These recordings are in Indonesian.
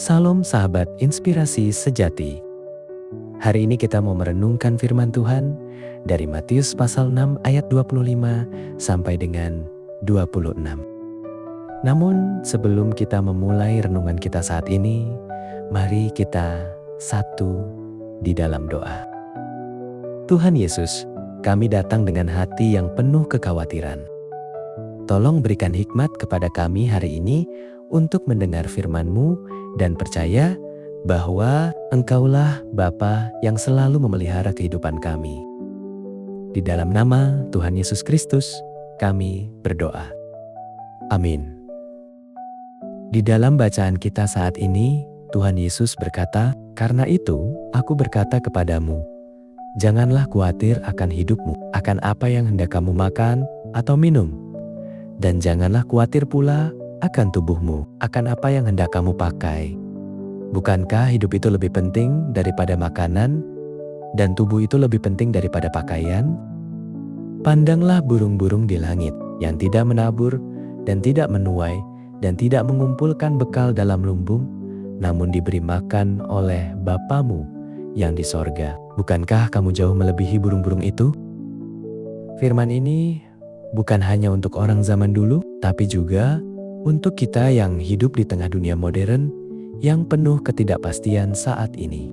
Salam sahabat inspirasi sejati. Hari ini kita mau merenungkan firman Tuhan dari Matius pasal 6 ayat 25 sampai dengan 26. Namun sebelum kita memulai renungan kita saat ini, mari kita satu di dalam doa. Tuhan Yesus, kami datang dengan hati yang penuh kekhawatiran. Tolong berikan hikmat kepada kami hari ini untuk mendengar firman-Mu dan percaya bahwa Engkaulah Bapa yang selalu memelihara kehidupan kami. Di dalam nama Tuhan Yesus Kristus, kami berdoa. Amin. Di dalam bacaan kita saat ini, Tuhan Yesus berkata, "Karena itu, aku berkata kepadamu, janganlah khawatir akan hidupmu, akan apa yang hendak kamu makan atau minum. Dan janganlah khawatir pula akan tubuhmu, akan apa yang hendak kamu pakai. Bukankah hidup itu lebih penting daripada makanan, dan tubuh itu lebih penting daripada pakaian? Pandanglah burung-burung di langit, yang tidak menabur, dan tidak menuai, dan tidak mengumpulkan bekal dalam lumbung, namun diberi makan oleh Bapamu yang di sorga. Bukankah kamu jauh melebihi burung-burung itu?" Firman ini bukan hanya untuk orang zaman dulu, tapi juga untuk kita yang hidup di tengah dunia modern yang penuh ketidakpastian saat ini.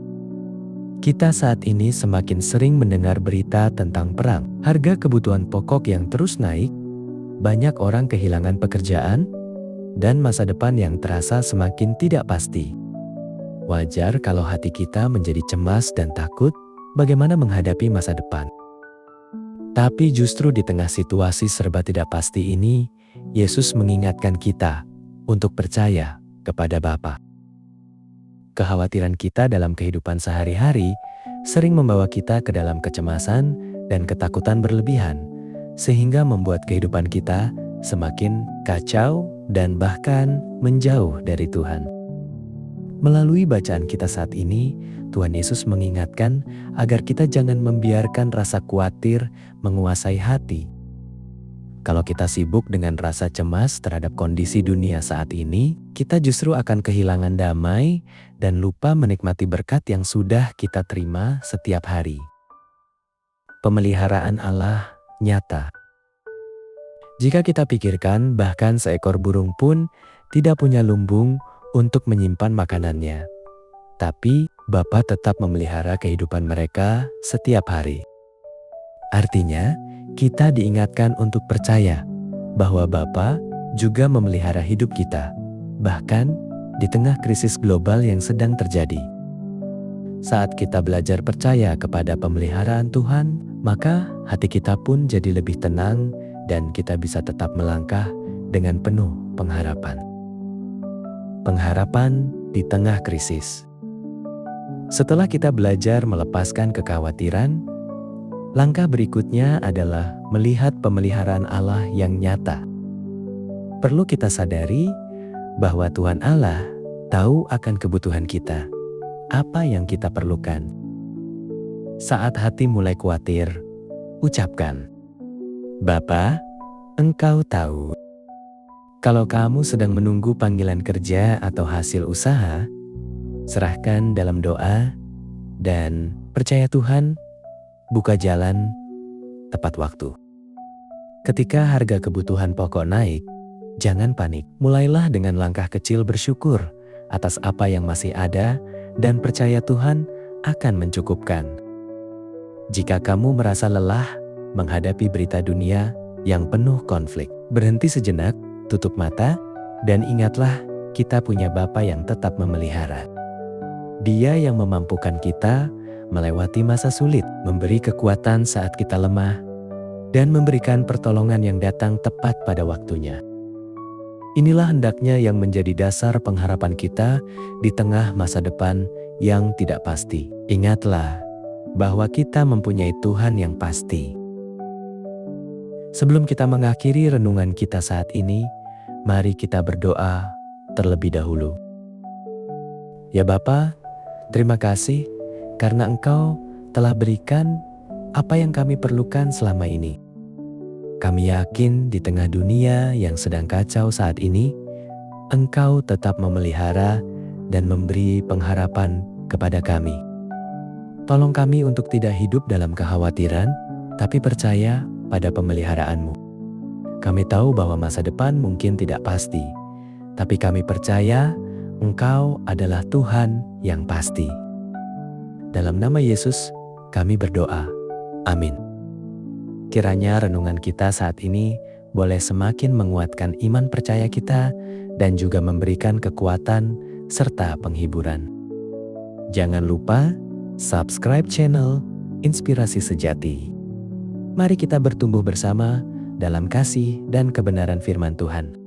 Kita saat ini semakin sering mendengar berita tentang perang, harga kebutuhan pokok yang terus naik, banyak orang kehilangan pekerjaan, dan masa depan yang terasa semakin tidak pasti. Wajar kalau hati kita menjadi cemas dan takut bagaimana menghadapi masa depan. Tapi justru di tengah situasi serba tidak pasti ini, Yesus mengingatkan kita untuk percaya kepada Bapa. Kekhawatiran kita dalam kehidupan sehari-hari sering membawa kita ke dalam kecemasan dan ketakutan berlebihan, sehingga membuat kehidupan kita semakin kacau dan bahkan menjauh dari Tuhan. Melalui bacaan kita saat ini, Tuhan Yesus mengingatkan agar kita jangan membiarkan rasa khawatir menguasai hati. Kalau kita sibuk dengan rasa cemas terhadap kondisi dunia saat ini, kita justru akan kehilangan damai dan lupa menikmati berkat yang sudah kita terima setiap hari. Pemeliharaan Allah nyata. Jika kita pikirkan, bahkan seekor burung pun tidak punya lumbung untuk menyimpan makanannya. Tapi Bapa tetap memelihara kehidupan mereka setiap hari. Artinya, kita diingatkan untuk percaya bahwa Bapa juga memelihara hidup kita, bahkan di tengah krisis global yang sedang terjadi. Saat kita belajar percaya kepada pemeliharaan Tuhan, maka hati kita pun jadi lebih tenang dan kita bisa tetap melangkah dengan penuh pengharapan. Pengharapan di tengah krisis. Setelah kita belajar melepaskan kekhawatiran, langkah berikutnya adalah melihat pemeliharaan Allah yang nyata. Perlu kita sadari bahwa Tuhan Allah tahu akan kebutuhan kita, apa yang kita perlukan. Saat hati mulai khawatir, ucapkan, "Bapa, Engkau tahu." Kalau kamu sedang menunggu panggilan kerja atau hasil usaha, serahkan dalam doa dan percaya Tuhan buka jalan tepat waktu. Ketika harga kebutuhan pokok naik, jangan panik. Mulailah dengan langkah kecil bersyukur atas apa yang masih ada dan percaya Tuhan akan mencukupkan. Jika kamu merasa lelah menghadapi berita dunia yang penuh konflik, berhenti sejenak, tutup mata, dan ingatlah kita punya Bapa yang tetap memelihara. Dia yang memampukan kita melewati masa sulit, memberi kekuatan saat kita lemah, dan memberikan pertolongan yang datang tepat pada waktunya. Inilah hendaknya yang menjadi dasar pengharapan kita di tengah masa depan yang tidak pasti. Ingatlah bahwa kita mempunyai Tuhan yang pasti. Sebelum kita mengakhiri renungan kita saat ini, mari kita berdoa terlebih dahulu. Ya Bapa, terima kasih karena Engkau telah berikan apa yang kami perlukan selama ini. Kami yakin di tengah dunia yang sedang kacau saat ini, Engkau tetap memelihara dan memberi pengharapan kepada kami. Tolong kami untuk tidak hidup dalam kekhawatiran, tapi percaya pada pemeliharaan-Mu. Kami tahu bahwa masa depan mungkin tidak pasti, tapi kami percaya Engkau adalah Tuhan yang pasti. Dalam nama Yesus, kami berdoa. Amin. Kiranya renungan kita saat ini boleh semakin menguatkan iman percaya kita dan juga memberikan kekuatan serta penghiburan. Jangan lupa subscribe channel Inspirasi Sejati. Mari kita bertumbuh bersama dalam kasih dan kebenaran firman Tuhan.